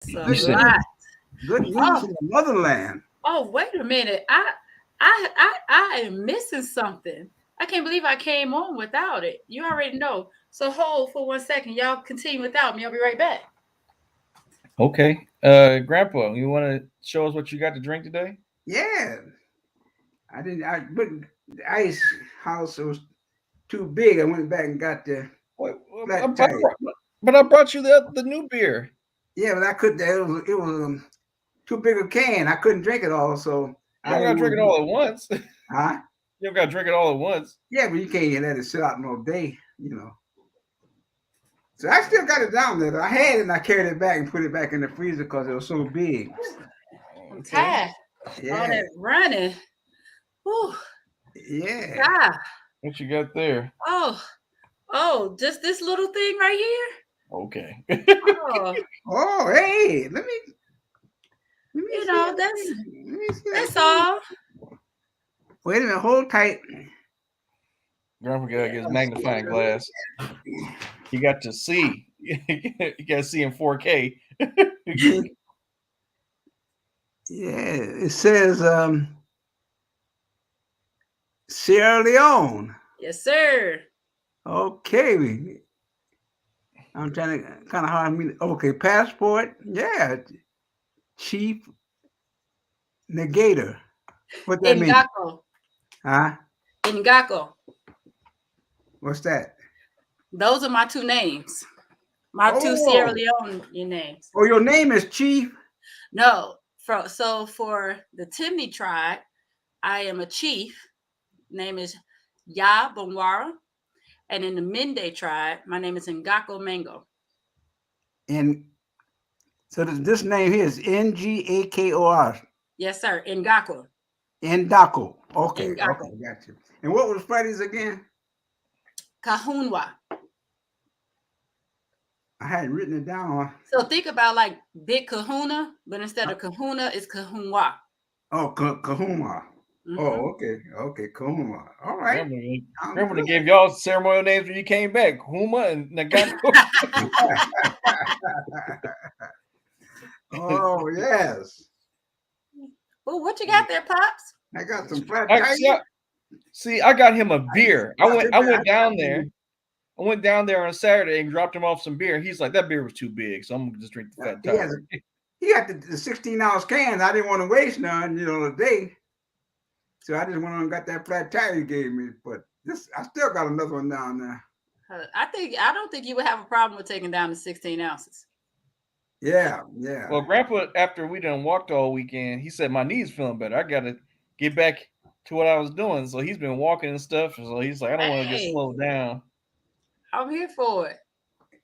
It's You a said, lot. Good news Oh, from the motherland. wait a minute. I am missing something. I can't believe I came on without it. You already know. So hold for 1 second. Y'all continue without me. I'll be right back. okay. Grandpa, you want to show us what you got to drink today? Yeah, I didn't. But the ice house was too big. I went back and got the What, flat tire. but I brought you the new beer. Yeah, but I couldn't. It was too big a can. I couldn't drink it all, so You I don't got didn't to drink want it to do all it. at once. Huh? You don't got to drink it all at once. Yeah, but you can't let it sit out no day. So I still got it down there. I had it and I carried it back and put it back in the freezer because it was so big. I'm Okay. tired. All Yeah, that running. Whew. yeah. Ah. What you got there? Oh. Oh, just this little thing right here? Okay. Oh, Oh, hey, let me see that that's thing. Let me see that that's thing. all. Wait a minute, hold tight. Grandpa got to get his Yes. magnifying glass. He got to see. You got to see in 4K. Yeah, it says Sierra Leone. Yes, sir. Okay, I'm trying to kind of hard me. Okay, passport. Yeah, chief negator. What that mean? Ngako. Huh? Ngako. What's that? Those are my two names. My two Sierra Oh, Leone names. oh, your name is Chief. No, for the Timni tribe, I am a chief. Name is Ya Bonwara. And in the Mende tribe, my name is Ngako Mango. And so this name here is Ngakor. Yes, sir. Ngako. Ndako. Okay, Ngako. okay, got you. And what was Freddy's again? Kahunwa. I had written it down. So think about like Big Kahuna, but instead of Kahuna, it's Kahunwa. Oh, Kahuma. Hmm. Oh, okay, okay, Kahuma. All right, Grandpa, sounds Grandpa good. gave y'all ceremonial names when you came back. Huma and Nagako. Oh yes, Well, what you got there, Pops? I got some flat I, tires. see, I got him a I just beer. dropped it I back. went down there. I went down there on Saturday and dropped him off some beer. He's like, that beer was too big, so I'm gonna just drink the fat He has tire. he got the 16-ounce cans. I didn't want to waste none, today. So I just went on and got that flat tire he gave me. But this, I still got another one down there. I don't think you would have a problem with taking down to 16 ounces. Yeah, yeah. Well, Grandpa, after we done walked all weekend, he said my knees feeling better. I gotta get back to what I was doing. So he's been walking and stuff. So he's like, I don't want to just Hey, slow down. I'm here for it.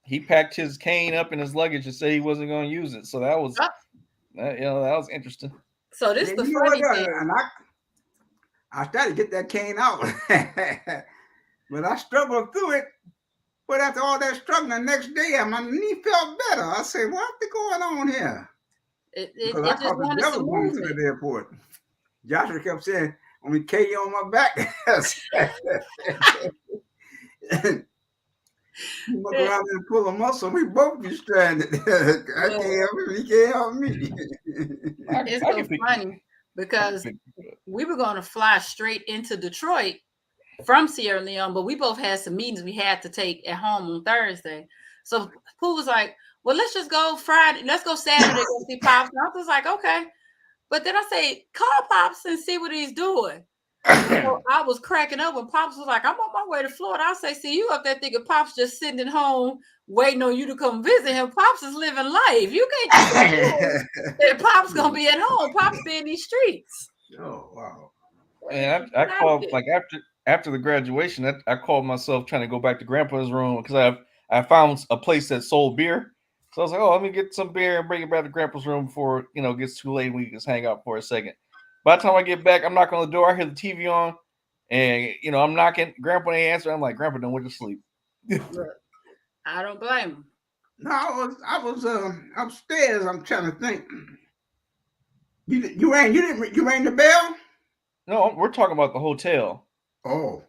He packed his cane up in his luggage and said he wasn't going to use it. So that was, Oh, that was interesting. so this And the you know what? funny thing. And I started to get that cane out, but I struggled through it. But after all that struggling, the next day my knee felt better. I said, "What's going on here?" It, it, Because I it just caught the wanted devil some going through movement. the airport. Joshua kept saying, "I'm gonna carry you on my back." You look It, around and pull a muscle, we both be stranded. I can't well, help him, he can't help me. it's I so can pick, funny I can because pick. we were going to fly straight into Detroit from Sierra Leone, but we both had some meetings we had to take at home on Thursday. So Pooh was like, "Well, let's just go Friday. Let's go Saturday go see Pops." And I was like, "Okay," but then I say, "Call Pops and see what he's doing." So I was cracking up when Pops was like, "I'm on my way to Florida." I say, "See, you up there thinking Pops just sitting at home waiting on you to come visit him. Pops is living life. You can't just assume that Pops gonna be at home. Pops be in these streets." Oh wow. And I Get out of called here. like after the graduation, I called myself trying to go back to Grandpa's room because I found a place that sold beer. So I was like, oh, let me get some beer and bring it back to Grandpa's room before it gets too late and we can just hang out for a second. By the time I get back, I'm knocking on the door. I hear the TV on, and I'm knocking. Grandpa ain't answering. I'm like, Grandpa, don't went to sleep. Look, I don't blame him. No, I was upstairs. I'm trying to think. You rang the bell? No, we're talking about the hotel. Oh,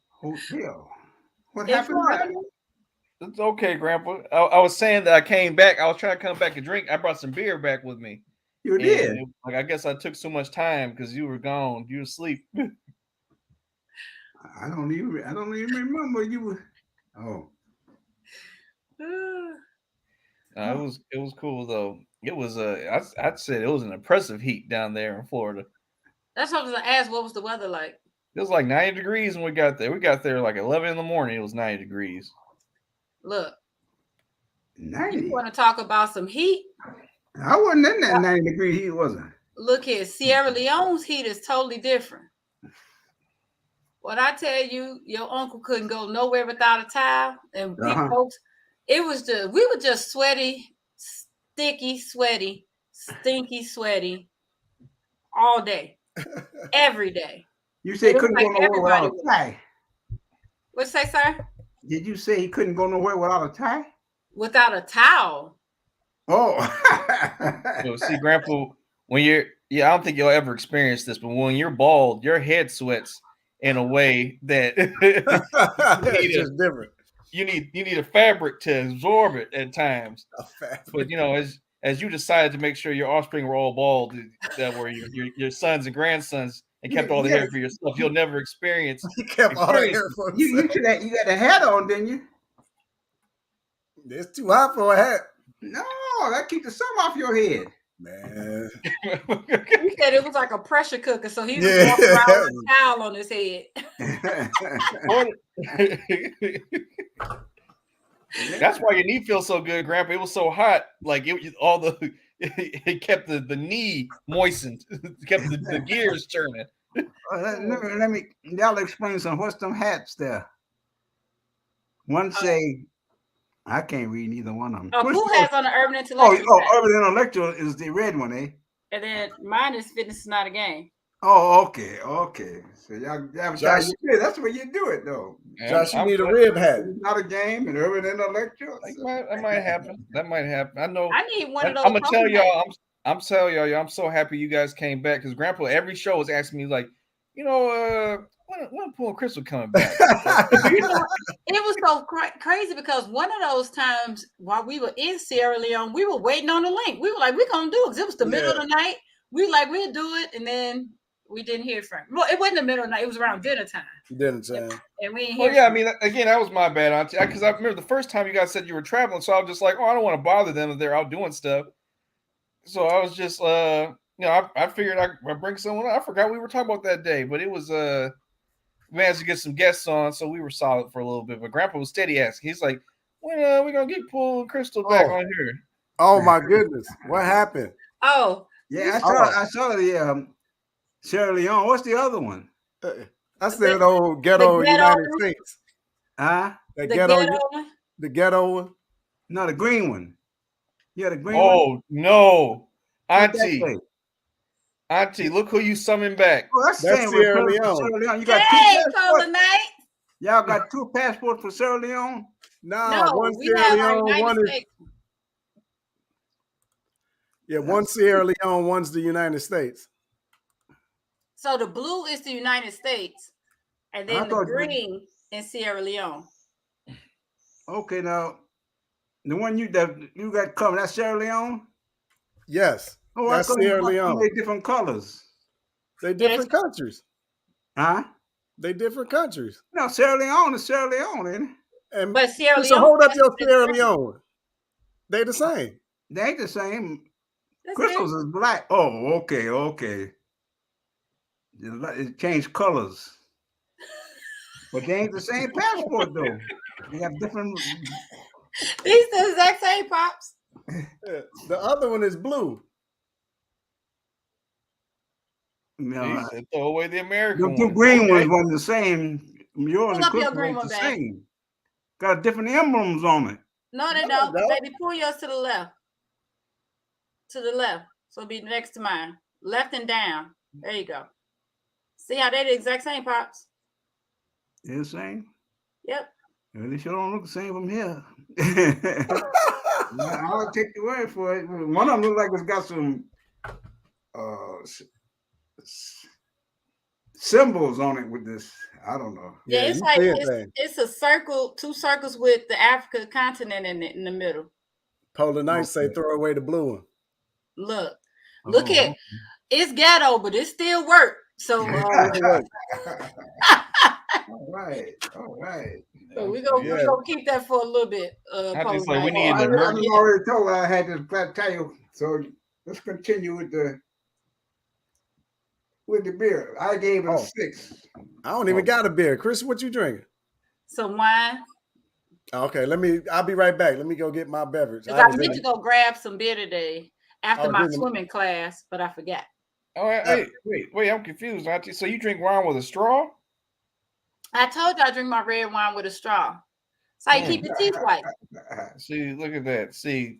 hotel. What In happened Florida. there? It's okay, Grandpa. I was saying that I came back. I was trying to come back and drink. I brought some beer back with me. You And did. like I guess I took so much time because you were gone. You were asleep. I don't even remember you were. Oh, It was cool though. It was I'd say it was an oppressive heat down there in Florida. That's what I was gonna ask. What was the weather like? It was like 90 degrees when we got there. We got there like 11 in the morning. It was 90 degrees. Look, 90. you want to talk about some heat? I wasn't in that 90-degree heat, was I? Look here, Sierra Leone's heat is totally different. What I tell you, your uncle couldn't go nowhere without a towel, and folks, it was just we were just sweaty, sticky, sweaty, stinky, sweaty all day, every day. You say he couldn't go nowhere without a tie. What'd you say, sir? Did you say he couldn't go nowhere without a tie? Without a towel. Oh. So, see, Grandpa, when I don't think you'll ever experience this, but when you're bald, your head sweats in a way that it's just different. You need a fabric to absorb it at times. But as you decided to make sure your offspring were all bald, that were your sons and grandsons, and kept all the hair for yourself, you'll never experience. You kept all the hair for yourself. You got a hat on, didn't you? It's too hot for a hat. No, that keeps the sun off your head. Man. He said it was like a pressure cooker, so he was walking around with a towel on his head. That's why your knee feels so good, Grandpa. It was so hot, like it kept the knee moistened, it kept the gears turning. Y'all explain what's them hats there. One say, I can't read neither one of them. Who has on the Urban Intellectual? Urban Intellectual is the red one, eh? And then mine is Fitness is Not a Game. Oh, okay. So y'all Josh, that's where you do it, though. Josh, you need a rib hat. It's not a game, and Urban Intellectual. That might happen. That might happen. I know. I need one of those. I'm gonna tell y'all. I'm telling y'all. I'm so happy you guys came back because Grandpa every show was asking me like, when Pool and Crystal coming back? It was so crazy because one of those times while we were in Sierra Leone, we were waiting on the link. We were like, we're gonna do it because it was the middle of the night. We were like, we'll do it, and then we didn't hear from him. Well, it wasn't the middle of the night. It was around dinner time. And we didn't hear. I mean, again, that was my bad, Auntie. Because I remember the first time you guys said you were traveling, so I was just like, I don't want to bother them if they're out doing stuff. So I was just, I figured I'd bring someone. I forgot we were talking about that day, but it was we managed to get some guests on, so we were solid for a little bit. But Grandpa was steady asking. He's like, when we gonna get Pool and Crystal back on here? Oh my goodness, what happened? Oh yeah, I saw the Sierra Leone. What's the other one? I said old ghetto United States. Huh? The ghetto one? No, the green one. Yeah, the green one. Oh, no. Auntie, look who you summoned back. Oh, that's Sierra Leone. You got two passports. Y'all got two passports for Sierra Leone? No, one Sierra Leone, one is... Yeah, one Sierra Leone, one's the United States. So the blue is the United States, and then the green is Sierra Leone. Okay, now the one you got covered, that's Sierra Leone? Yes. Oh, that's Sierra Leone. They different colors. They different countries. Huh? They different countries. No, Sierra Leone is Sierra Leone, ain't it? But Sierra Leone. So hold up your Sierra Leone. They the same. They ain't the same. Crystals is black. Oh, okay. It changed colors. But they ain't the same passport, though. They have different... These the exact same, Pops. The other one is blue. No, throw away the American one. The two green ones weren't the same. Yours and Crystal weren't the same. Got different emblems on it. No, they don't. Baby, pull yours to the left. To the left. So it'll be next to mine. Left and down. There you go. See how they're the exact same, Pops? They're the same? Yep. Well, they sure don't look the same from here. I'll take the word for it. One of them looks like it's got some symbols on it with this. I don't know. Yeah, it's you like see it there. it's a circle, 2 circles with the Africa continent in the middle. Polar Nights say Okay. throw away the blue one. Look Oh, at it's ghetto, but it still work. So all right. All right. so we Yeah. gonna keep that for a little bit. I Polar just like we Night. need an I emergency. already told her I had this flat tire. So let's continue with the beer. I gave it a 6. I don't even got a beer. Chris, what you drinking? Some wine. Okay, I'll be right back. Let me go get my beverage. Because I meant to go grab some beer today after my didn't- swimming class, but I forgot. Oh, wait, I'm confused, Auntie. So you drink wine with a straw? I told you I drink my red wine with a straw. So you keep your teeth white. See, look at that. See,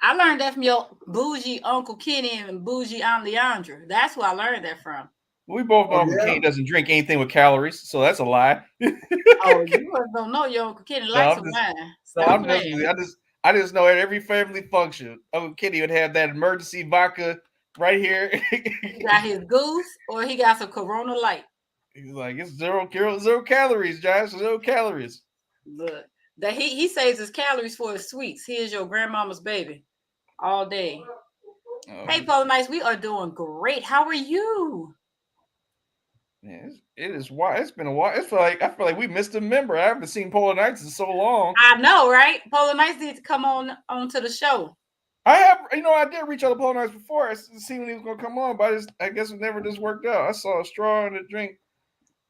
I learned that from your bougie Uncle Kenny and bougie Aunt Leandra. That's where I learned that from. we both know Uncle Kenny doesn't drink anything with calories, so that's a lie. Oh, you don't know your Uncle Kenny likes some wine. No, I'm just I just know at every family function, Uncle Kenny would have that emergency vodka right here. He got his goose or he got some Corona Light. He's like, it's zero calories, Josh. 0 calories. Look, that he saves his calories for his sweets. He is your grandmama's baby all day. Hey, Polar Nights, we are doing great. How are you? Yeah, it is wild. It's been a while. I feel like we missed a member. I haven't seen Polar Nights in so long. I know, right? Polar Nights need to come onto the show. I did reach out to Polar Nights before. I seen when he was gonna come on, but I guess it never just worked out. I saw a straw and a drink.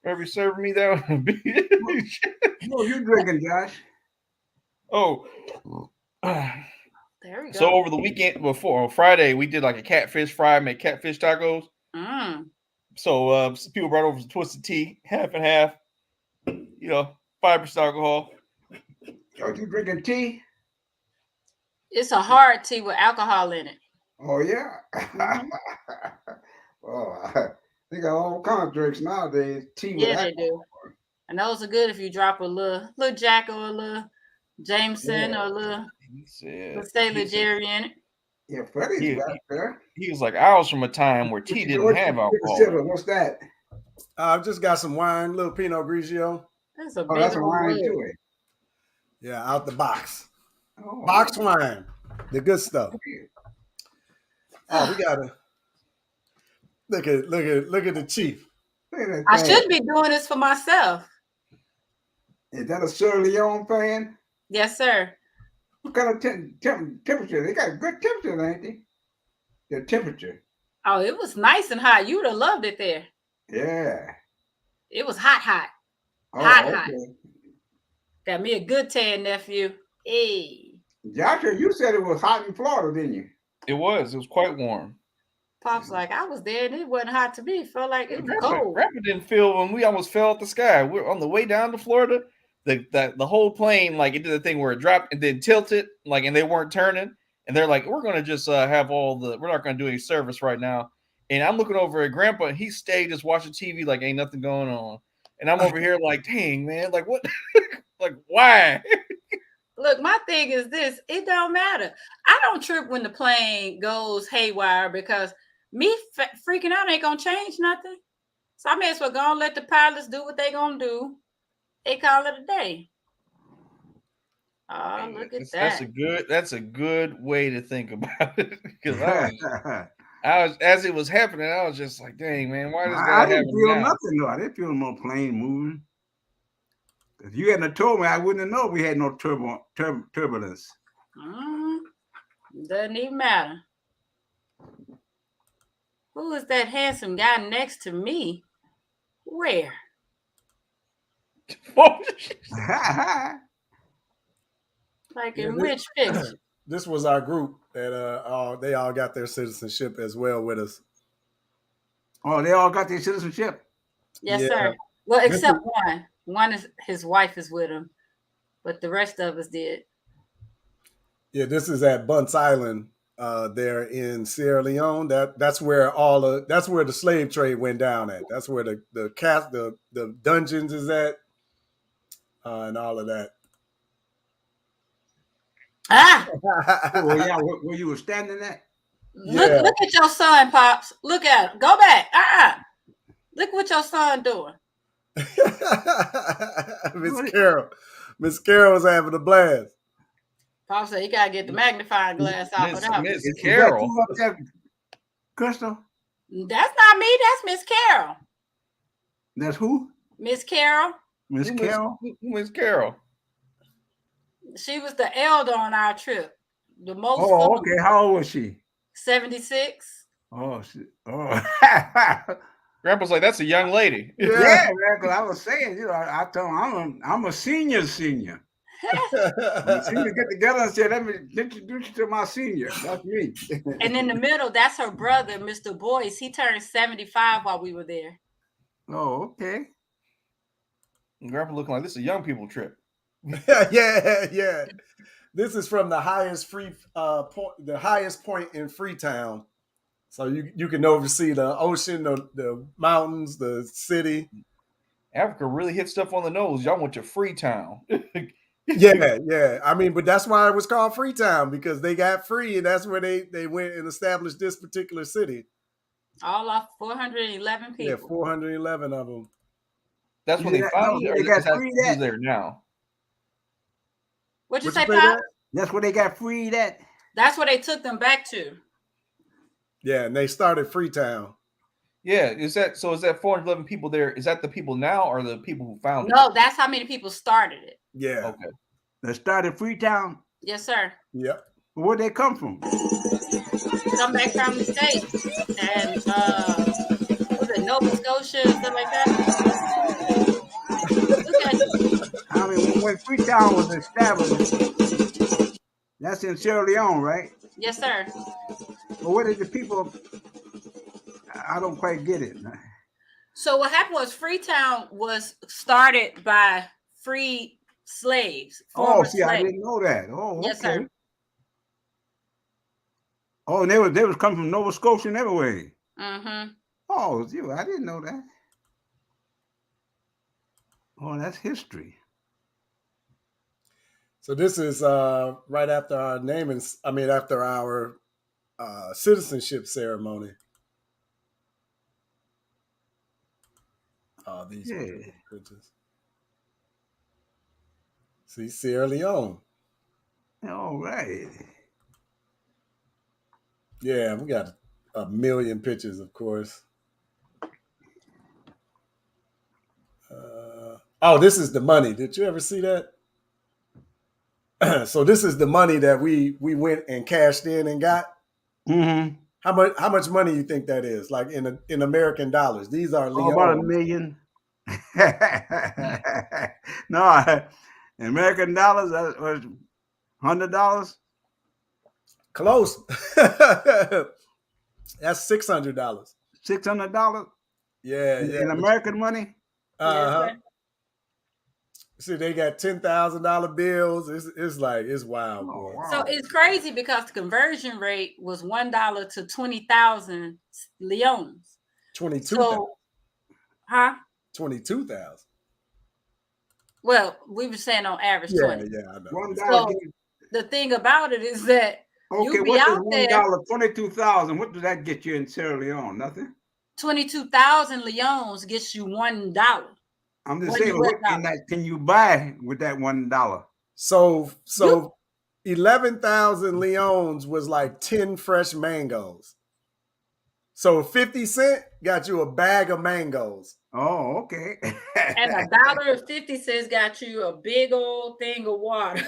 Maybe serving me that on the beach. What are you drinking, Josh? Oh. There we go. So over the weekend on Friday, we did like a catfish fry, made catfish tacos. So people brought over some twisted tea, half and half. 5% alcohol. Are you drinking tea? It's a hard tea with alcohol in it. Oh yeah. Oh, they got all kinds of drinks nowadays. Tea with alcohol. They do. And those are good if you drop a little Jack or a little Jameson or a little Sailor Jerry in it. Yeah, Freddie's back there. He was like, I was from a time where tea didn't have alcohol. What's that? I've just got some wine, little Pinot Grigio. That's a wine too. Yeah, out the box. Box wine. The good stuff. Oh, we gotta look at the chief. I should be doing this for myself. Is that a Sierra Leone fan? Yes, sir. What kind of temperature? They got good temperature, ain't they? The temperature. Oh, it was nice and hot. You would have loved it there. Yeah. It was hot. Hot. Got me a good tan, nephew. Hey. Joshua, you said it was hot in Florida, didn't you? It was quite warm. Pop's like, I was there and it wasn't hot to me. It felt like it was cold. Grandpa didn't feel when we almost fell out the sky. We're on the way down to Florida. The whole plane, like it did the thing where it dropped and then tilted, like, and they weren't turning. And they're like, we're gonna just have we're not gonna do any service right now. And I'm looking over at Grandpa, and he stayed just watching TV like ain't nothing going on. And I'm over here like, dang man, like what? Like why? Look, my thing is this: it don't matter. I don't trip when the plane goes haywire because me freaking out ain't gonna change nothing. So I may as well go and let the pilots do what they gonna do. They call it a day. Oh, look at that. That's a good way to think about it. Because I was as it was happening, I was just like, dang man, why does that happen? I didn't feel nothing though. I didn't feel no plane moving. If you hadn't told me, I wouldn't have known we had no turbulence. Doesn't even matter. Who is that handsome guy next to me? Where? Like in which picture? This was our group that they all got their citizenship as well with us. Oh, they all got their citizenship? Yes, sir. Well, except one. One is his wife is with him, but the rest of us did. Yeah, this is at Bunce Island there in Sierra Leone. That's where that's where the slave trade went down at. That's where the dungeons is at, and all of that. Where you were standing at? Look at your son, Pops. Look at him. Go back. Look what your son doing. Miss Carol was having a blast. Papa said you gotta get the magnifying glass off of that. Miss Is that Carol. you up there, Crystal? That's not me. That's Miss Carol. That's who? Miss Carol. Miss Carol? Miss Carol. She was the elder on our trip. The most. Oh, okay. How old was she? 76. Oh, Grandpa's like, that's a young lady. yeah, man. Because I was saying, I told him I'm a senior. Senior get together and say, let me introduce you to my senior. That's me. And in the middle, that's her brother, Mr. Boyce. He turned 75 while we were there. Oh, okay. And Grandpa looking like this is a young people trip. yeah. This is from the highest point in Freetown. So you can oversee the ocean, the mountains, the city. Africa really hit stuff on the nose. Y'all went to Freetown. Yeah. I mean, but that's why it was called Freetown, because they got free, and that's where they went and established this particular city. All off 411 people. Yeah, 411 of them. That's when they found it, or they got free who's there now? What'd you say, Pop? That's where they got freed at. That's where they took them back to. Yeah, and they started Freetown. Yeah, is that 411 people there? Is that the people now or the people who found it? No, that's how many people started it. Yeah. Okay. They started Freetown. Yes, sir. Yep. Where'd they come from? Come back from the States. And was it Nova Scotia, something like that? Look at you. I mean, when Freetown was established, that's in Sierra Leone, right? Yes, sir. But what did the people? I don't quite get it. So what happened was Freetown was started by free slaves. Oh, see, I didn't know that. Oh, okay. Yes, sir. Oh, and they was coming from Nova Scotia and everywhere. Mm-hmm. Oh, I didn't know that. Oh, that's history. So this is right after our after our citizenship ceremony. Oh, these pictures. See, Sierra Leone. All right. Yeah, we got a million pictures, of course. This is the money. Did you ever see that? So this is the money that we went and cashed in and got. Mm-hmm. How much money you think that is? Like in American dollars? These are Leone. About $1 million. No, in American dollars, that was $100. Close. That's $600. $600. Yeah. In American money. Uh-huh. See, they got $10,000 bills. It's wild, boy. Wow. So it's crazy because the conversion rate was $1 to 20,000 leones. 22,000. So, huh? 22,000. Well, we were saying on average 20. Yeah, I know. So the thing about it is that okay, be out $1 there. 22,000. What does that get you in Sierra Leone? Nothing. 22,000 leones gets you $1. I'm just saying, what can you buy with that $1? So 11,000 leones was like 10 fresh mangoes. So 50 cents got you a bag of mangoes. Oh, okay. And $1.50 got you a big old thing of water.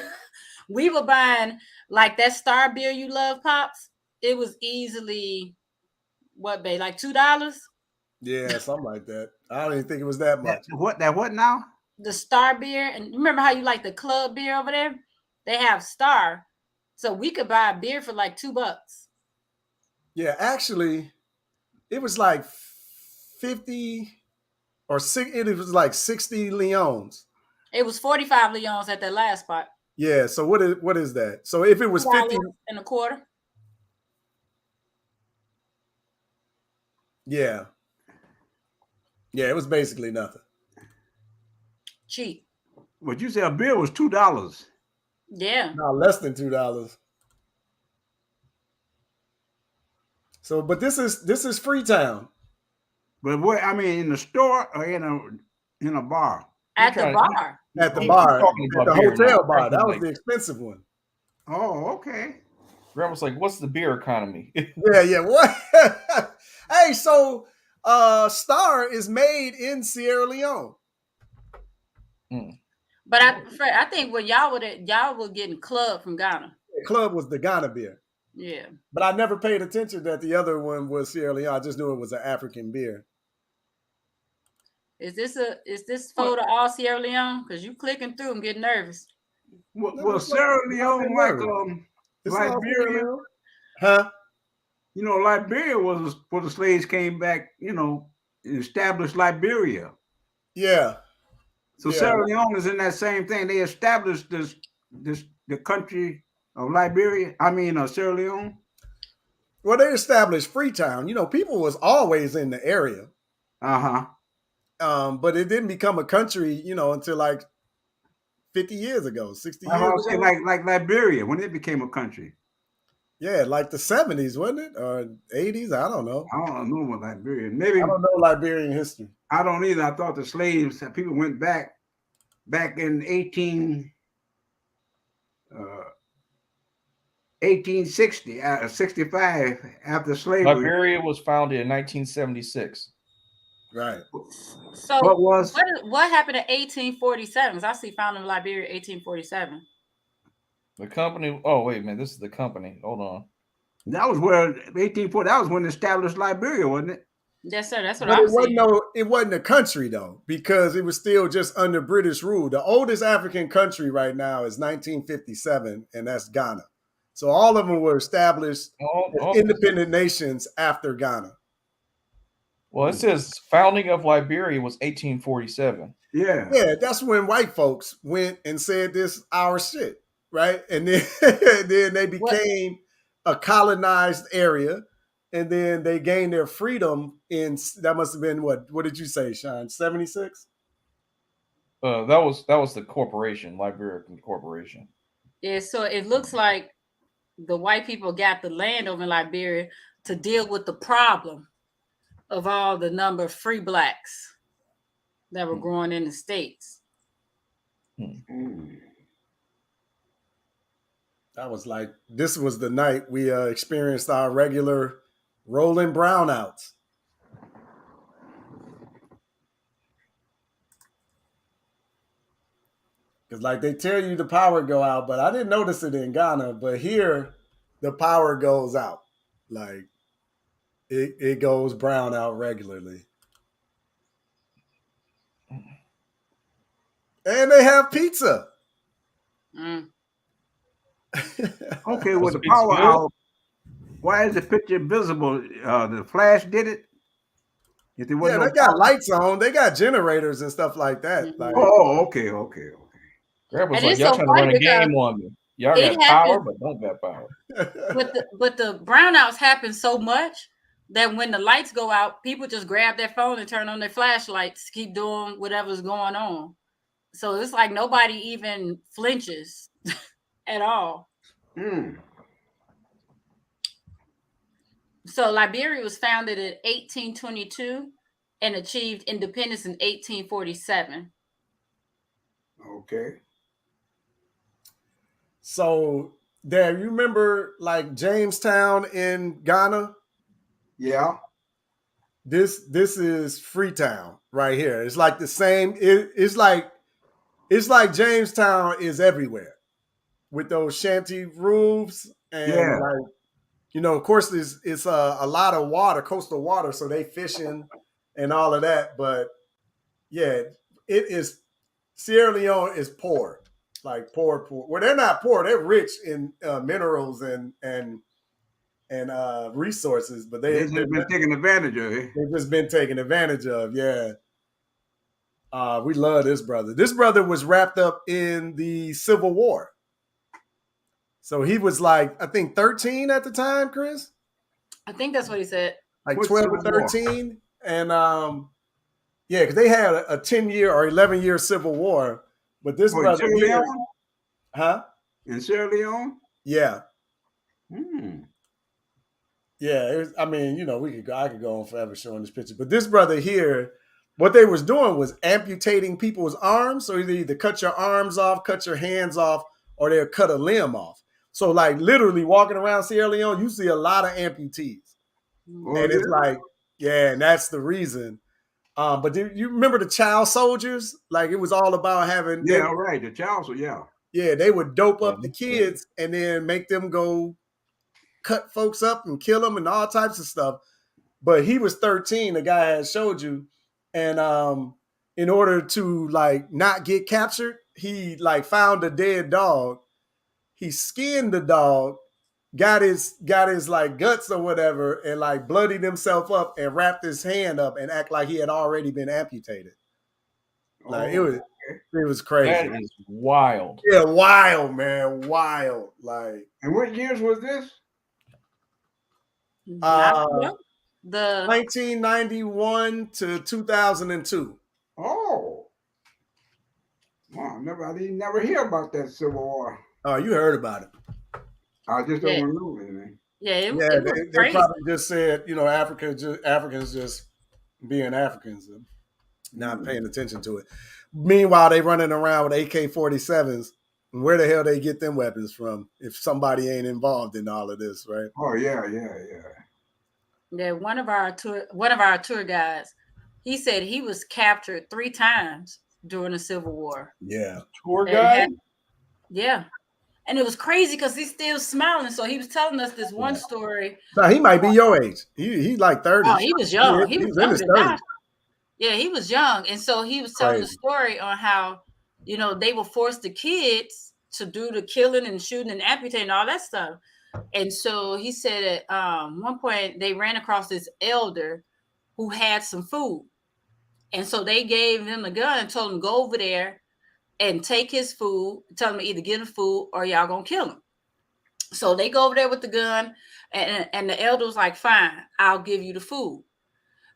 We were buying like that Star beer you love, Pops. It was easily what, babe, like $2? Yeah, something like that. I don't even think it was that much. That what now? The Star beer. And remember how you like the club beer over there? They have Star. So we could buy a beer for like $2. Yeah, actually, it was like 50 or 60. It was like 60 leones. It was 45 leones at that last spot. Yeah. So what is that? So if it was 50 and a quarter. Yeah. Yeah, it was basically nothing. Cheap. But you said a beer was $2. Yeah. No, less than $2. So, but this is Freetown. But what I mean, in the store or in a bar? At the bar. At the He's bar, talking at about the beer now. hotel bar. Grandpa's That was like, the expensive one. Oh, okay. Grandma's like, what's the beer economy? Yeah. What? Hey, so Star is made in Sierra Leone. But I think when y'all were getting club from Ghana. The club was the Ghana beer. Yeah. But I never paid attention that the other one was Sierra Leone. I just knew it was an African beer. Is this photo all Sierra Leone? Because you clicking through and getting nervous. Well, Sierra Leone, like it's all Sierra Liberia, Leone. Huh? you know, Liberia was where the slaves came back, you know, and established Liberia. Yeah. So Yeah. Sierra Leone is in that same thing. They established the country of Liberia. I mean, Sierra Leone. Well, they established Freetown. You know, people was always in the area. But it didn't become a country, you know, until like 50 years ago, 60 years ago. Say like Liberia, when it became a country. Yeah, like the 70s, wasn't it? Or 80s? I don't know. I don't know what Liberia. Maybe I don't know Liberian history. I don't either. I thought the slaves, people went back in 1860, 65 after slavery. Liberia was founded in 1976. Right. So what happened in 1847? I see found in Liberia 1847. The company. Oh wait a minute, this is the company. Hold on. That was where 1840. That was when they established Liberia, wasn't it? Yes, sir. That's what But I'm saying. it wasn't a country though, because it was still just under British rule. The oldest African country right now is 1957, and that's Ghana. So all of them were established as independent nations after Ghana. Well, it says founding of Liberia was 1847. Yeah. Yeah, that's when white folks went and said this our shit, right? And then then they became a colonized area, and then they gained their freedom in that must have been what did you say, Sean? 76? That was the corporation, Liberia Corporation. Yeah, so it looks like the white people got the land over in Liberia to deal with the problem of all the number of free blacks that were growing in the States. That was like, this was the night we experienced our regular rolling brownouts. Because like they tell you the power go out, but I didn't notice it in Ghana, but here the power goes out. Like it goes brown out regularly. And they have pizza. Okay, with the power out, why is the picture visible? The flash did it? If there wasn't they got lights on. They got generators and stuff like that. Like, okay. Grandpa's like, y'all trying to run a game on me. Y'all got power, but don't got power. But the brownouts happen so much that when the lights go out, people just grab their phone and turn on their flashlights, keep doing whatever's going on. So it's like nobody even flinches at all. So Liberia was founded in 1822 and achieved independence in 1847. Okay. So, Dad, you remember like Jamestown in Ghana? Yeah. This is Freetown right here. It's like the same. It's like Jamestown is everywhere with those shanty roofs and like, you know, of course it's a lot of water, coastal water, so they fishing and all of that. But yeah, it is. Sierra Leone is poor, like poor. Well, they're not poor; they're rich in minerals and resources. But they've been taken advantage of. They've just been taken advantage of. Yeah. We love this brother. This brother was wrapped up in the Civil War. So he was like, I think 13 at the time, Chris? I think that's what he said. Like 12 or 13. And yeah, because they had a 10-year or 11-year Civil War. But this brother here, huh? In Sierra Leone? Yeah. Yeah, it was, I mean, I could go on forever showing this picture. But this brother here, what they was doing was amputating people's arms. So they either cut your arms off, cut your hands off, or they'll cut a limb off. So like literally walking around Sierra Leone, you see a lot of amputees. Oh, And it's yeah. like, yeah, and that's the reason. But do you remember the child soldiers? Like it was all about having Yeah, all right. The child, so yeah. yeah, they would dope up the Yeah. kids and then make them go cut folks up and kill them and all types of stuff. But he was 13, the guy had showed you. And in order to like not get captured, he like found a dead dog. He skinned the dog, got his like guts or whatever, and like bloodied himself up and wrapped his hand up and act like he had already been amputated. Like Oh, it was crazy. That is wild. Yeah, wild, man. Wild. Like and what years was this? The 1991 to 2002. Oh, wow, I didn't never hear about that Civil War. Oh, you heard about it. I just Yeah. don't know anything. yeah, it Yeah, was they crazy. probably just said, Africans just being Africans and not paying attention to it. Meanwhile, they running around with AK-47s. Where the hell they get them weapons from if somebody ain't involved in all of this, right? Oh, yeah. Yeah, one of our tour guides, he said he was captured 3 times during the Civil War. Yeah. Tour And guide? yeah. And it was crazy because he's still smiling. So he was telling us this one story. No, he might be your age. He's like 30. Oh, he was young. He was in younger his than 30s. that. Yeah, he was young. And so he was telling the Crazy. story on how, they would force the kids to do the killing and shooting and amputating and all that stuff. And so he said at one point they ran across this elder who had some food. And so they gave him a gun and told him go over there and take his food, tell him to either get him food or y'all gonna kill him. So they go over there with the gun and the elder was like, fine, I'll give you the food.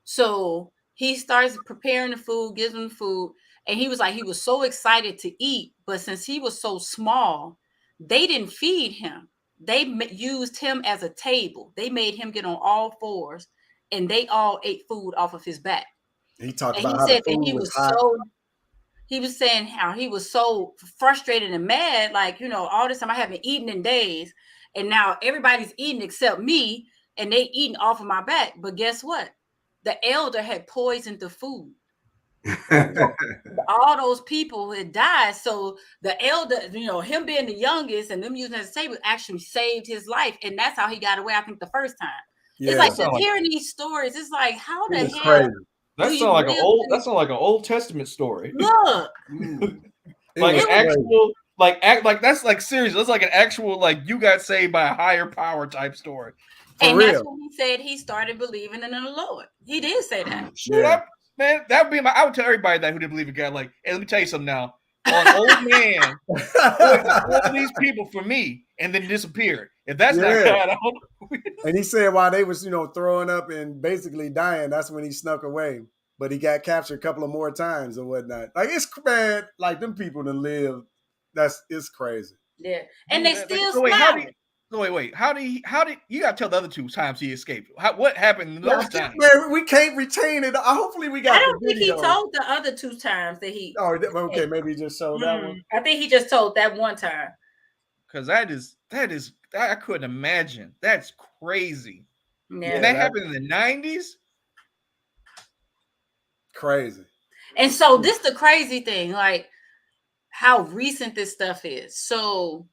So he starts preparing the food, gives him the food. And he was like, he was so excited to eat. But since he was so small, they didn't feed him. They used him as a table. They made him get on all fours and they all ate food off of his back. He talked And about he how said the that food was hot. he was saying how he was so frustrated and mad, like, all this time I haven't eaten in days. And now everybody's eating except me, and they eating off of my back. But guess what? The elder had poisoned the food. So all those people had died. So the elder, him being the youngest and them using as a table actually saved his life. And that's how he got away, I think, the first time. Yeah. It's like just hearing these stories. It's like, how the It's hell crazy. That sounds like an Old Testament story. look? Like an crazy. actual, that's like serious. That's like an actual, like you got saved by a higher power type story. And real. that's when he said he started believing in the Lord. He did say that. Yeah. Man, that would be I would tell everybody that who didn't believe in God, like, hey, let me tell you something now. On old man, all these people for me, and then disappeared. If that's not God, I don't know. And he said while they was, throwing up and basically dying, that's when he snuck away. But he got captured a couple of more times and whatnot. Like it's bad. Like them people that live, it's crazy. Yeah, and they still So wait, smiling. how did you gotta tell the other 2 times he escaped? What happened those times? Man, we can't retain it. Hopefully we got I don't the think he video. told the other 2 times that he. Oh, okay, maybe he just showed that one. I think he just told that one time. Because that is I couldn't imagine. That's crazy. Yeah, And that happened in the 90s. Crazy. And so this the crazy thing, like how recent this stuff is. So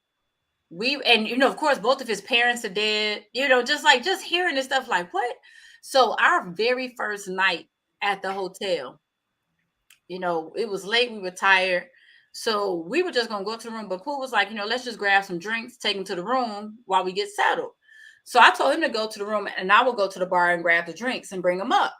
of course, both of his parents are dead. Just hearing this stuff, like what? So our very first night at the hotel, it was late. We were tired. So we were just going to go to the room. But Pooh was like, let's just grab some drinks, take them to the room while we get settled. So I told him to go to the room and I will go to the bar and grab the drinks and bring them up.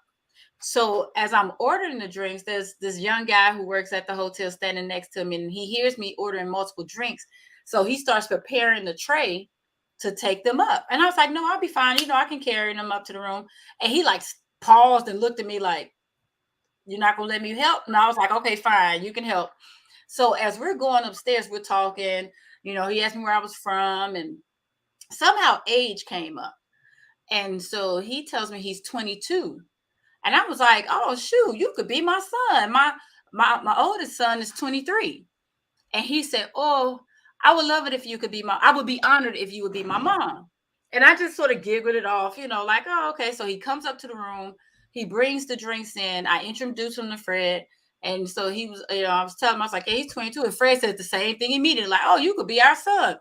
So as I'm ordering the drinks, there's this young guy who works at the hotel standing next to me and he hears me ordering multiple drinks. So he starts preparing the tray to take them up. And I was like, no, I'll be fine. I can carry them up to the room. And he like paused and looked at me like, you're not going to let me help? And I was like, okay, fine, you can help. So as we're going upstairs, we're talking, he asked me where I was from and somehow age came up. And so he tells me he's 22. And I was like, oh, shoot, you could be my son. My oldest son is 23. And he said, oh, I would love it if you could be I would be honored if you would be my mom. And I just sort of giggled it off, like, oh, okay. So he comes up to the room. He brings the drinks in. I introduce him to Fred. And so he was, I was telling him, I was like, hey, he's 22. And Fred said the same thing immediately, like, oh, you could be our son.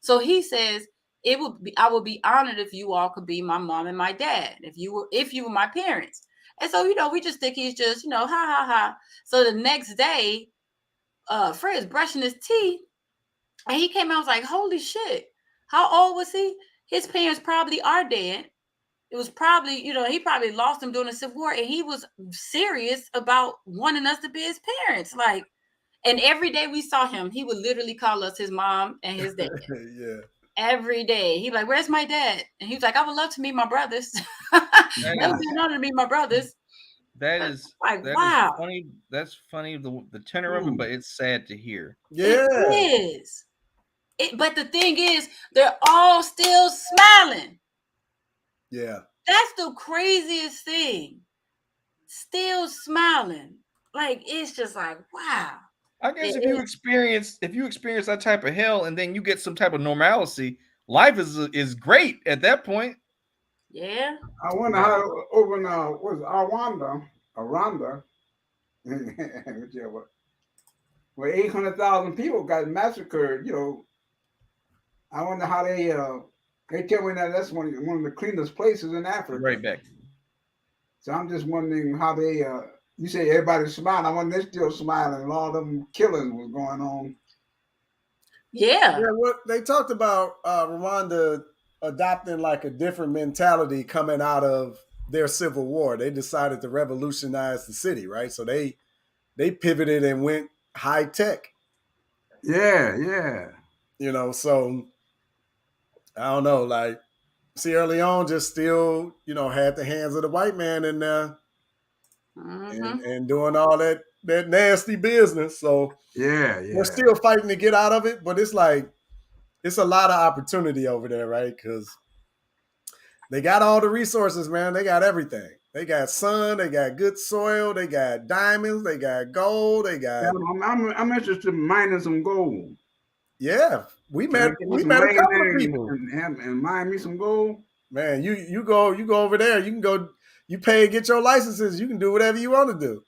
So he says, I would be honored if you all could be my mom and my dad, if you were my parents. And so, we just think he's just, ha ha ha. So the next day, Fred's brushing his teeth, and he came out, I was like, holy shit. How old was he? His parents probably are dead. It was probably, he probably lost them during the Civil War, and he was serious about wanting us to be his parents. Like, and every day we saw him, he would literally call us his mom and his dad. Yeah. Every day. He'd be like, where's my dad? And he was like, I would love to meet my brothers. That would be an honor to meet my brothers. That is like, that wow. is funny. That's funny, the tenor of it, but it's sad to hear. Yeah. It is. But the thing is, they're all still smiling. Yeah. That's the craziest thing. Still smiling. Like, it's just like, wow. I guess if you experience that type of hell and then you get some type of normalcy, life is great at that point. Yeah. I wonder how over in was Rwanda, whichever, where 800,000 people got massacred. I wonder how they tell me that that's one of the cleanest places in Africa. Right back. So I'm just wondering how they. You say everybody's smiling. I wonder they're still smiling, and all them killing was going on. Yeah. Yeah. What they talked about Rwanda adopting like a different mentality coming out of their civil war. They decided to revolutionize the city, right? So they pivoted and went high tech. Yeah. So I don't know, like Sierra Leone just still, had the hands of the white man in there and doing all that nasty business. So yeah, we're still fighting to get out of it, but it's like it's a lot of opportunity over there, right? Because they got all the resources, man. They got everything. They got sun, they got good soil, they got diamonds, they got gold, they got. I'm interested in mining some gold. Yeah, we met a couple of people and mine me some gold. Man, you go over there. You can go. You pay and get your licenses. You can do whatever you want to do.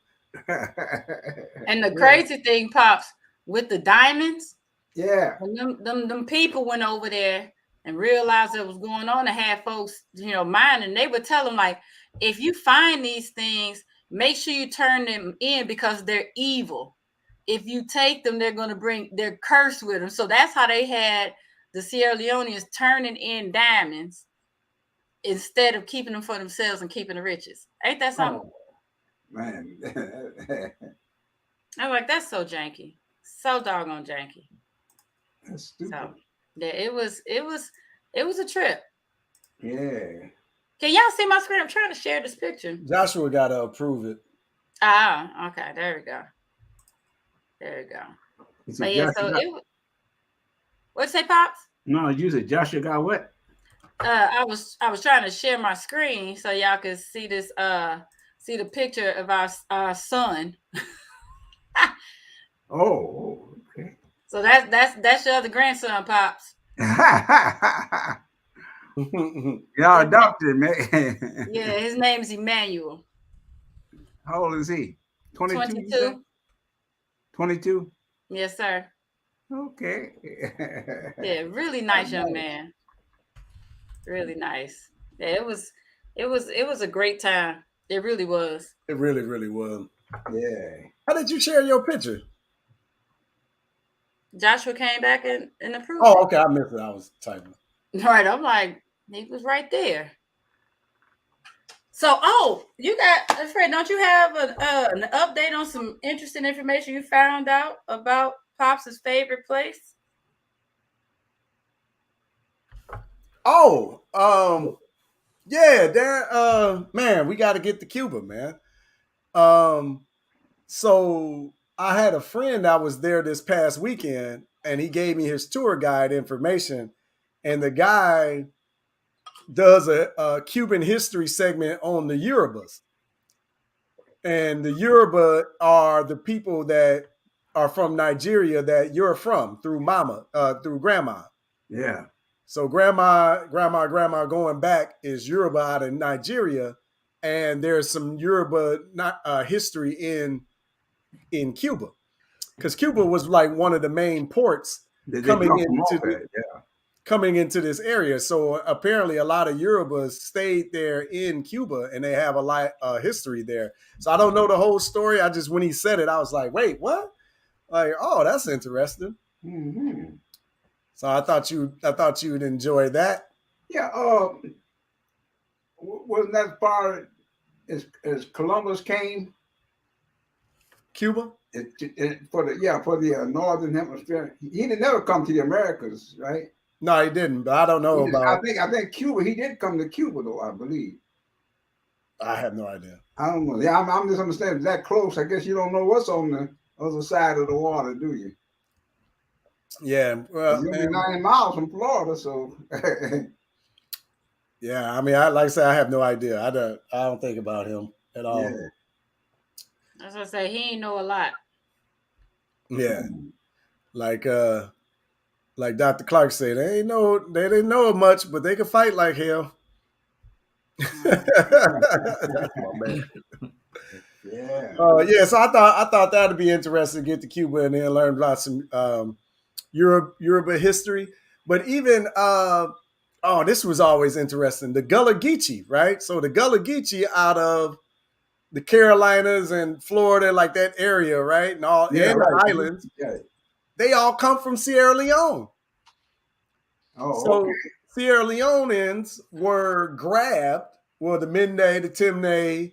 And the crazy thing, Pops, with the diamonds. Yeah. When them people went over there and realized what was going on and had folks, mining, they would tell them, like, if you find these things, make sure you turn them in because they're evil. If you take them, they're going to bring their curse with them. So that's how they had the Sierra Leoneans turning in diamonds instead of keeping them for themselves and keeping the riches. Ain't that something? Oh, man. I'm like, that's so janky. So doggone janky. That's stupid. So, yeah, it was a trip. Yeah. Can y'all see my screen? I'm trying to share this picture. Joshua got to approve it. Ah, okay. There we go. But yeah, so what'd you say, Pops? No, you said Joshua got what? I was trying to share my screen so y'all could see this. See the picture of our son. Oh, okay. So that's your other grandson, Pops. Y'all adopted, man. Yeah, his name's Emmanuel. How old is he? 22. 22? Yes, sir. Okay. Yeah, really nice young man. Really nice. Yeah, it was a great time. It really was. It really, really was. Yeah. How did you share your picture? Joshua came back and approved. Oh, okay. I missed it. I was typing. Right. I'm like, he was right there. So, you got, Fred, don't you have an update on some interesting information you found out about Pops' favorite place? Oh, yeah, there, man, we got to get to Cuba, man. So I had a friend that was there this past weekend, and he gave me his tour guide information, and the guy does a Cuban history segment on the Yorubas. And the Yoruba are the people that are from Nigeria that you're from through through grandma. Yeah. So grandma going back is Yoruba out of Nigeria, and there's some Yoruba history in Cuba, because Cuba was like one of the main ports They coming drop them off into at, yeah. coming into this area. So apparently a lot of Yorubas stayed there in Cuba, and they have a lot of history there. So I don't know the whole story. I just, when he said it, I was like, wait, what? Like, oh, that's interesting. Mm-hmm. So I thought you'd enjoy that. Yeah. Wasn't that far as Columbus came? Cuba? For the northern hemisphere, he didn't never come to the Americas, right? No, he didn't. But I don't know about. I think Cuba. He did come to Cuba though, I believe. I have no idea. I don't know. Yeah, I'm just understanding that close. I guess you don't know what's on the other side of the water, do you? Yeah, well, You're only 9 miles from Florida, so. Yeah, I mean, like I said, I have no idea. I don't think about him at all. Yeah. As I say, he ain't know a lot. Yeah, like Dr. Clark said, they didn't know much, but they could fight like hell. Oh, man. Yeah. Yeah. So I thought that'd be interesting to get to Cuba and then learn about some Yoruba history. But even this was always interesting. The Gullah Geechee, right? So the Gullah Geechee out of the Carolinas and Florida, like that area, right? And the islands, they all come from Sierra Leone. Oh, so okay. Sierra Leoneans were grabbed. Well, the Mende, the Timne,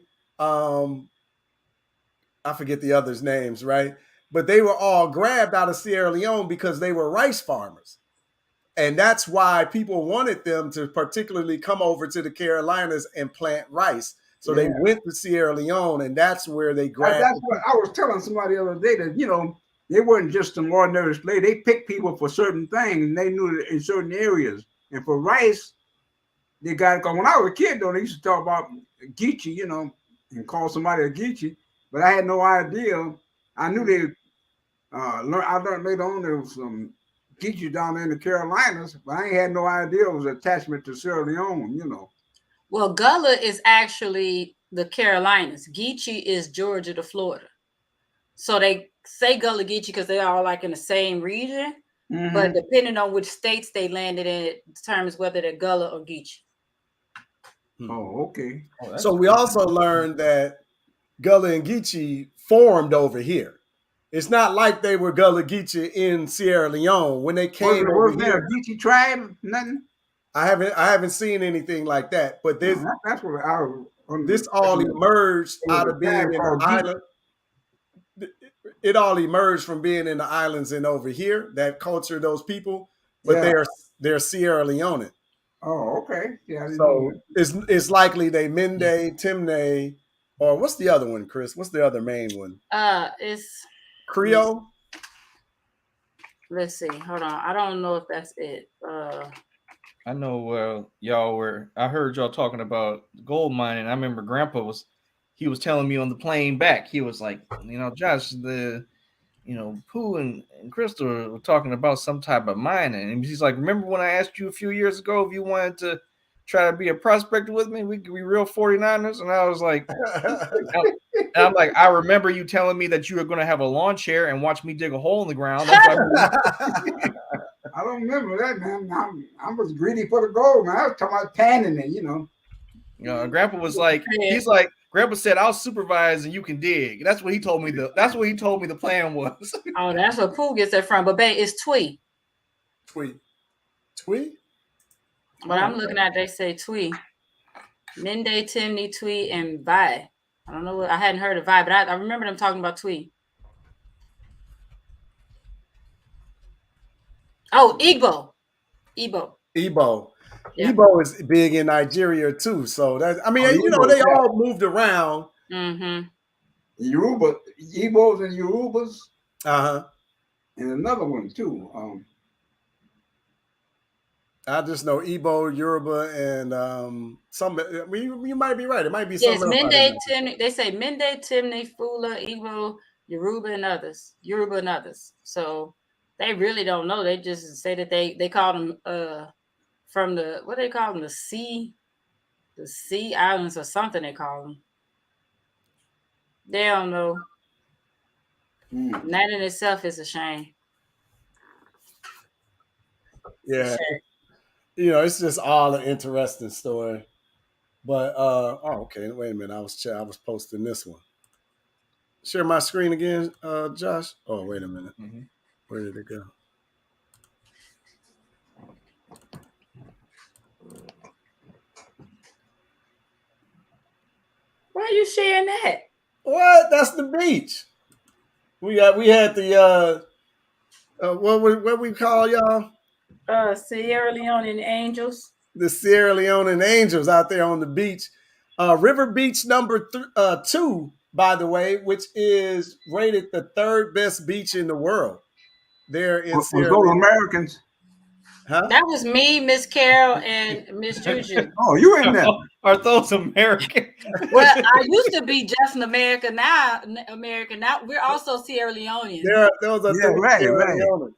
I forget the others' names, right? But they were all grabbed out of Sierra Leone because they were rice farmers. And that's why people wanted them to particularly come over to the Carolinas and plant rice. So they went to Sierra Leone, and that's where they grabbed. That's what I was telling somebody the other day, that, they weren't just some ordinary slave. They picked people for certain things, and they knew that in certain areas. And for rice, they got it. When I was a kid, though, they used to talk about Geechee, and call somebody a Geechee. But I had no idea. I knew they I learned later on there was some Geechee down there in the Carolinas, but I ain't had no idea it was an attachment to Sierra Leone, Well, Gullah is actually the Carolinas. Geechee is Georgia to Florida. So they say Gullah Geechee because they are like in the same region. Mm-hmm. But depending on which states they landed in, it determines whether they're Gullah or Geechee. Oh, okay. So we also learned that Gullah and Geechee formed over here. It's not like they were Gullah Geechee in Sierra Leone when they came over here. Geechee tribe, nothing. I haven't seen anything like that. But this that's what this all emerged out of being in the island. It all emerged from being in the islands and over here. That culture, those people, but they're Sierra Leone. Oh, okay. Yeah. So it's likely they Mende, Timne, or what's the other one, Chris? What's the other main one? It's Creole. Let's see. Hold on. I don't know if that's it. I know I heard y'all talking about gold mining. I remember Grandpa was telling me on the plane back. He was like, Josh, Pooh and Crystal were talking about some type of mining. And he's like, remember when I asked you a few years ago if you wanted to try to be a prospector with me? We could be real 49ers. And I was like, I'm like, I remember you telling me that you were going to have a lawn chair and watch me dig a hole in the ground. I don't remember that, man. I was greedy for the gold, man. I was talking about panning it, Grandpa was like, Grandpa said, I'll supervise and you can dig. That's what he told me. That's what he told me the plan was. Oh, that's where Pooh gets that from. But babe, it's Twee. Twee? But I'm looking at, they say Twee. Mende, Timney, Twee, and Vi. I don't know. I hadn't heard of Vi, but I remember them talking about Twee. Oh, Igbo. Yeah. Igbo is big in Nigeria too. So they all moved around. Mm-hmm. Igbos and Yorubas. Uh-huh. And another one too. I just know Igbo, Yoruba, and some. I mean, you might be right. It might be Yes, something else. Mende, Timni. They say Mende, Timni, Fula, Igbo, Yoruba, and others. So they really don't know. They just say that they call them from the what they call them the sea islands or something they call them. They don't know. That in itself is a shame. Yeah, it's just all an interesting story. But okay, wait a minute. I was posting this one. Share my screen again, Josh. Oh, wait a minute. Mm-hmm. Where did it go? Why are you sharing that? What? That's the beach. We had the what we call y'all? Sierra Leone and Angels. The Sierra Leone Angels out there on the beach. River Beach number 2, by the way, which is rated the 3rd best beach in the world. There in Was Sierra those Leone. Americans? Huh? That was me, Miss Carol, and Miss Juju. Oh, you in there? Are those American? Well, I used to be just in America. Now we're also Sierra Leoneans. Those are Yeah, 3 right. Sierra Leoneans.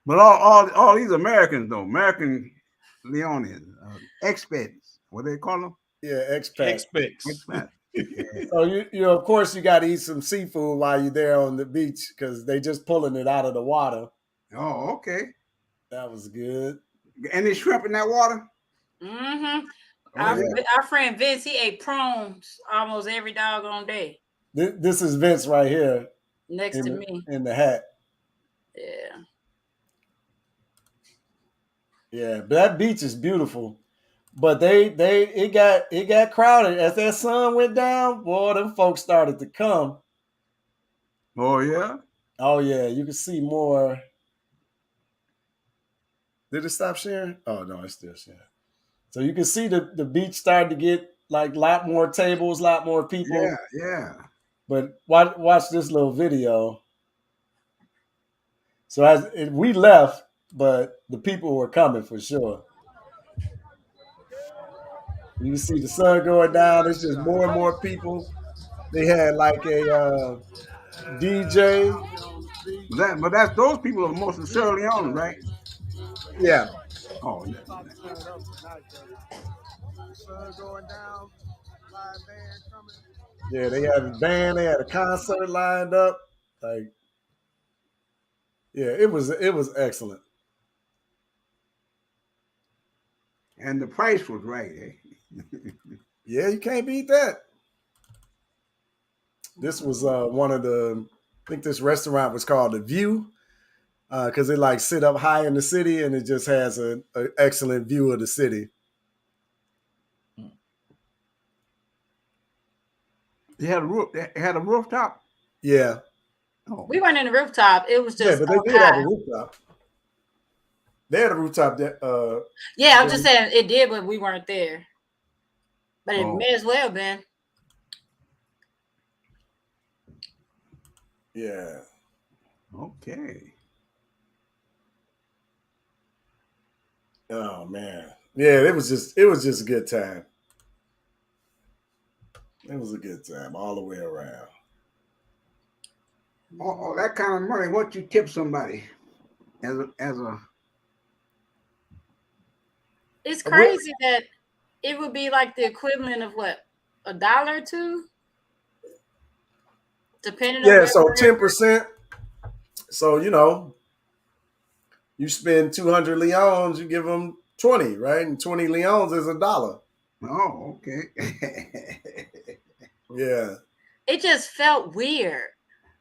But all these Americans though, American Leoneans, expats, what do they call them? Yeah, expats. Expats. Yeah. So you of course you got to eat some seafood while you're there on the beach because they just pulling it out of the water. Oh, okay. That was good. Any shrimp in that water? Mm-hmm. Oh, Our friend Vince, he ate prawns almost every doggone day. This is Vince right here next to me in the hat. Yeah. Yeah, but that beach is beautiful. But it got crowded as that sun went down. Boy, them folks started to come. Oh yeah. Oh yeah, you can see more. Did it stop sharing? Oh no, it's still sharing. So you can see the beach started to get like a lot more tables, a lot more people. Yeah, yeah. But watch this little video. So we left, but the people were coming for sure. You can see the sun going down. It's just more and more people. They had like a DJ. But that's those people are mostly Sierra Leone, right? Yeah. Oh yeah. Sun going down, live band coming. Yeah, they had a band, they had a concert lined up. Like, yeah, it was excellent. And the price was right, eh? Yeah, you can't beat that. This was one of the, I think this restaurant was called The View, because it like sit up high in the city and it just has an excellent view of the city. They had a roof. They had a rooftop. Yeah. Oh. We weren't in the rooftop. It was just but they did have a rooftop. They had a rooftop that. Yeah, I'm just saying it did, but we weren't there. But it may as well been. Yeah. Okay. Oh man. Yeah, it was just a good time. It was a good time all the way around. Oh, that kind of money, what you tip somebody as a It's crazy that it would be like the equivalent of what, $1 or $2? Depending on so 10%. So you spend 200 leons, you give them 20, right? And 20 leons is $1. Oh, okay. Yeah. It just felt weird.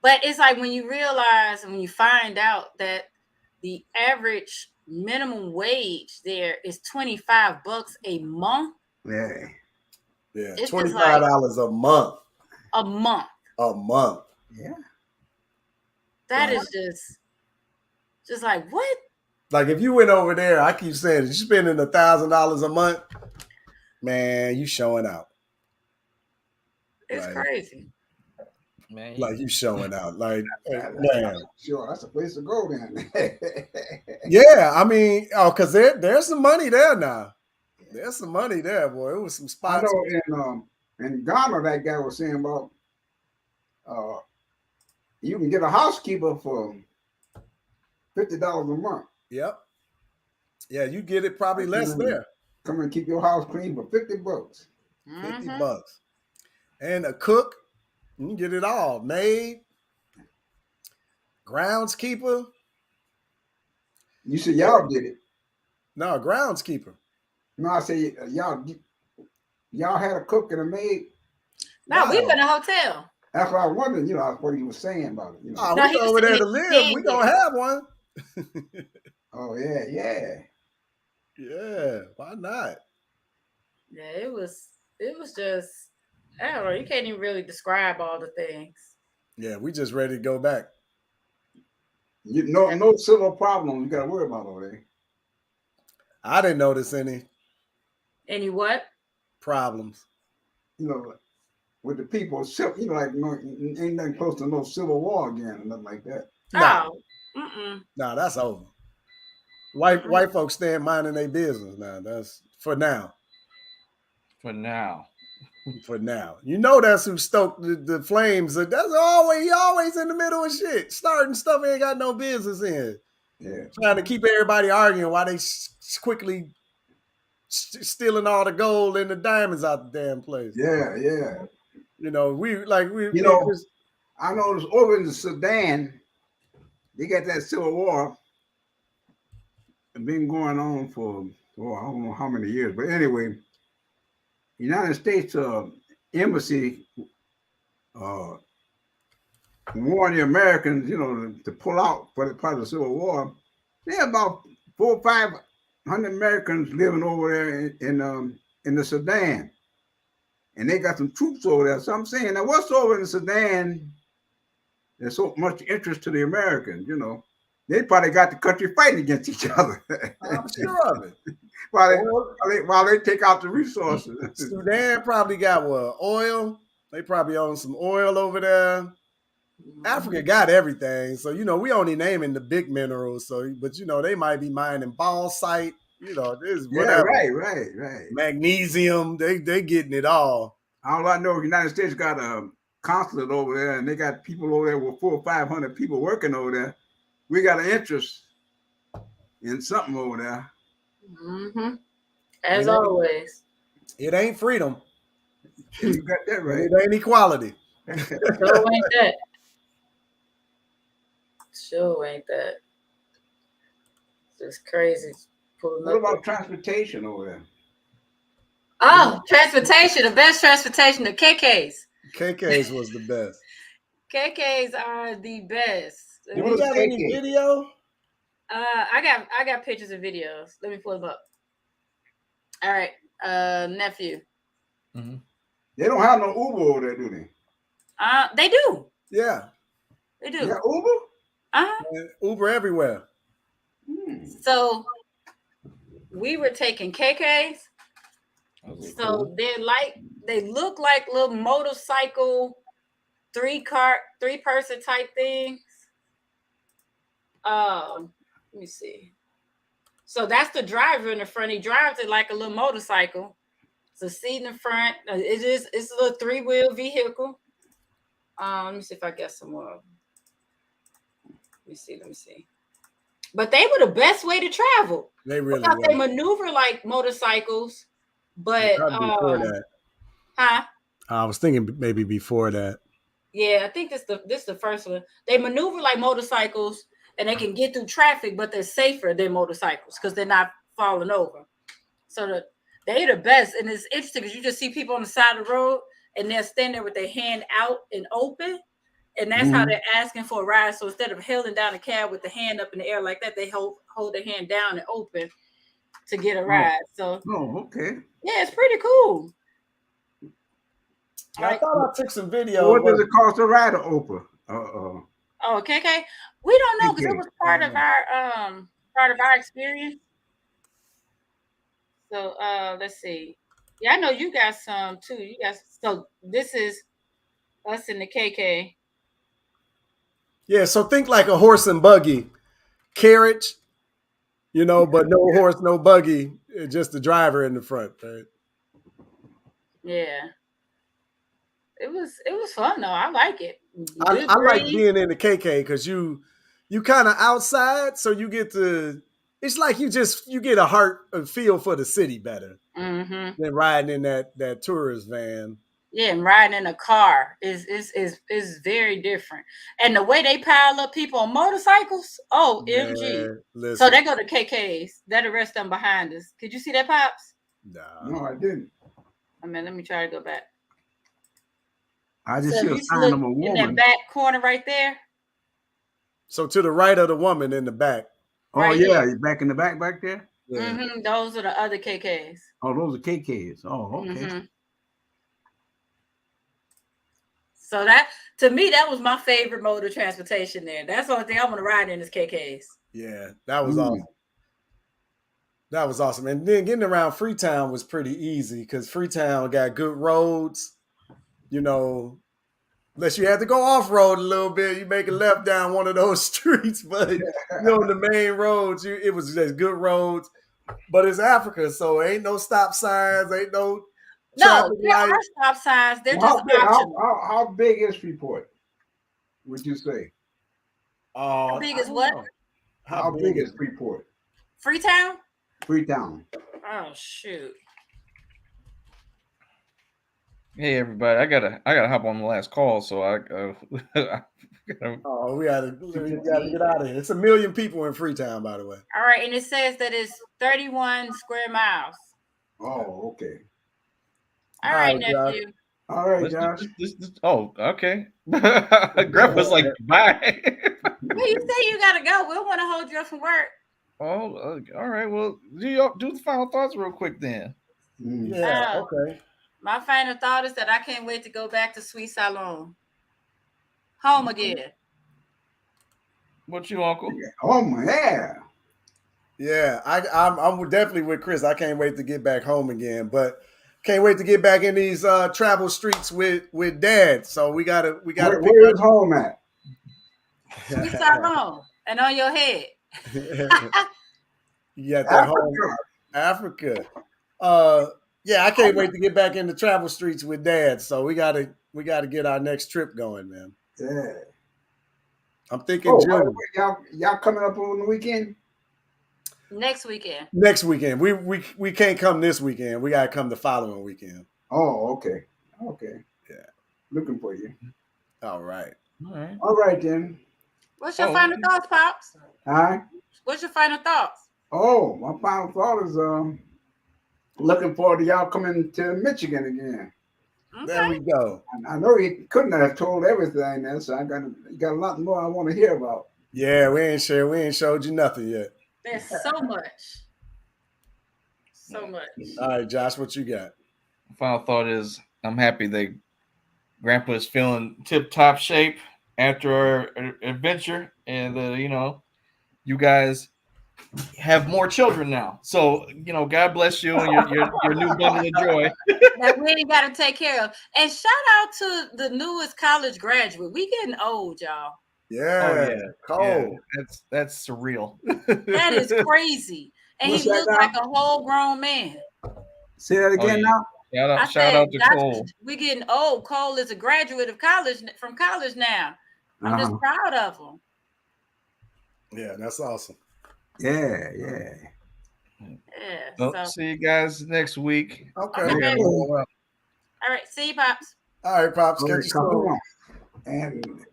But it's like when you realize, when you find out that the average minimum wage there is $25 a month. Yeah. Yeah. It's $25 a month. A month. A month. Yeah. That is just like, what? Like if you went over there, I keep saying, you're spending $1,000 a month, man, you showing out. It's crazy. Man, Like you showing out. Like man. Sure, that's a place to go then. Yeah, I mean, oh, because there's some money there now. There's some money there, boy. It was some I spots. know in Ghana that guy was saying about uh you can get a housekeeper for $50 a month. Yep. Yeah, you get it probably less there. Come and keep your house clean for $50. 50 bucks. And a cook, you can get it all. Maid, groundskeeper. You said y'all did it. No, groundskeeper. No, I say y'all had a cook and a maid. No, we were in a hotel. That's what I was wondering, what he was saying about it. Oh, No, we go over there to live. We gonna have one. Oh yeah. Yeah, why not? Yeah, it was just, I don't know, you can't even really describe all the things. Yeah, we just ready to go back. No civil problems you gotta worry about over there. I didn't notice any what? problems. With the people, ain't nothing close to no civil war again or nothing like that. No. No, that's over. White folks stand minding their business now. That's for now. For now. For now. You know that's who stoked the flames. That's always in the middle of shit. Starting stuff ain't got no business in. Yeah. Trying to keep everybody arguing while they quickly stealing all the gold and the diamonds out the damn place. Yeah. You know, I noticed over in the Sudan, they got that civil war. It's been going on for I don't know how many years, but anyway, United States embassy warned the Americans, to pull out for the part of the Civil War. There are about 400 or 500 Americans living over there in the Sudan, and they got some troops over there. So I'm saying, now what's over in the Sudan? There's so much interest to the Americans, They probably got the country fighting against each other. I'm sure of it. while they take out the resources. Sudan probably got oil. They probably own some oil over there. Africa got everything. So, we only naming the big minerals. So, but they might be mining bauxite, this whatever. Right. Magnesium, they getting it all. All I know, the United States got a consulate over there, and they got people over there with 400 or 500 people working over there. We got an interest in something over there. As always. It ain't freedom. You got that right. It ain't equality. Sure ain't that. Sure ain't that. It's just crazy. What about transportation over there? Oh, transportation. The best transportation, the KKs. KKs was the best. KKs are the best. Do we got any video? I got pictures and videos. Let me pull them up. All right, nephew. Mm-hmm. They don't have no Uber over there, do they? They do. Yeah. They do. Yeah, Uber? Uber everywhere. So we were taking KKs. So they look like little motorcycle, three-person type things. Let me see. So that's the driver in the front. He drives it like a little motorcycle. So seat in the front. It's a little 3-wheel vehicle. Let me see if I get some more. Let me see. But they were the best way to travel. They really were. were. They maneuver like motorcycles, but before that. Huh? I was thinking maybe before that. Yeah, I think this the first one. They maneuver like motorcycles and they can get through traffic, but they're safer than motorcycles because they're not falling over. So they're the best. And it's interesting because you just see people on the side of the road and they're standing there with their hand out and open. And that's how they're asking for a ride. So instead of holding down a cab with the hand up in the air like that, they hold their hand down and open to get a ride. So okay. Yeah, it's pretty cool. I thought I took some video. What does it cost to ride an Oprah? Oh, KK. We don't know because it was part of our experience. So let's see. Yeah, I know you got some too. So this is Us in the KK. Yeah, so think like a horse and buggy carriage, but no horse, no buggy, just the driver in the front, right? Yeah. It was fun though. I like it. Good I like breeze. being in the KK because you kind of outside, so you get to. It's like you get a feel for the city better Mm-hmm. than riding in that tourist van. Yeah, and riding in a car is very different. And the way they pile up people on motorcycles, oh MG. Man, So listen, they go to KKs. That arrest them behind us. Could you see that, Pops? nah. No, I didn't. I mean, let me try to go back. I just So see if a you sign look of a in that woman. back corner right there, So to the right of the woman in the back. Oh right yeah, here. you back in the back there. Yeah. Those are the other KKs. Oh, those are KKs. Oh, okay. So that, to me, that was my favorite mode of transportation there. That's the only thing I want to ride in is KKs. Yeah, that was awesome. That was awesome. And then getting around Freetown was pretty easy because Freetown got good roads, unless you had to go off road a little bit, you make a left down one of those streets. But the main roads, it was just good roads. But it's Africa, so ain't no stop signs, ain't no No, traffic there lights. are stop signs. They're Well, just optional. how big is Freeport? Would you say? How big is what? How big is Freeport? Freetown? Freetown. Oh shoot. Hey everybody, I gotta hop on the last call, so I gotta, Oh, we gotta get out of here. It's 1 million people in Freetown, by the way. All right, and it says that it's 31 square miles. Oh, okay. All right, nephew. All right, Josh. Oh, okay. Grandpa's like, bye. Well, you say you gotta go. We don't want to hold you up from work. Oh, all right. Well, do the final thoughts real quick then. Yeah, okay. My final thought is that I can't wait to go back to Sweet Salon. Home again. What you, Uncle? Oh yeah. Yeah, I'm definitely with Chris. I can't wait to get back home again, but can't wait to get back in these travel streets with Dad. So we gotta Where is home at? Sweet Salon and on your head. You got that home Africa. Yeah, I can't wait to get back in the travel streets with Dad. So we gotta get our next trip going, man. Yeah. I'm thinking June. Y'all coming up on the weekend? Next weekend. Next weekend. We can't come this weekend. We gotta come the following weekend. Oh, okay. Okay. Yeah. Looking for you. All right. All right then. What's your final thoughts, Pops? Hi. What's your final thoughts? Oh, my final thought is looking forward to y'all coming to Michigan again. Okay. There we go. I know he couldn't have told everything there, so you got a lot more I want to hear about. Yeah, we ain't showed you nothing yet. There's so much. So much. All right, Josh, what you got? Final thought is I'm happy that Grandpa is feeling tip-top shape after our adventure, and you guys have more children now. So God bless you and your new bundle of joy. That we ain't got to take care of. And shout out to the newest college graduate. We getting old, y'all. Yeah, cold. Yeah. That's surreal. That is crazy. And What's he that looks now? like a whole grown man. Say that again now. Shout out to Cole. We getting old. Cole is a graduate of college now. I'm just proud of him. Yeah, that's awesome. Yeah. Yeah. See you guys next week. Okay. All right. See you, Pops. All right, Pops. Catch you soon. And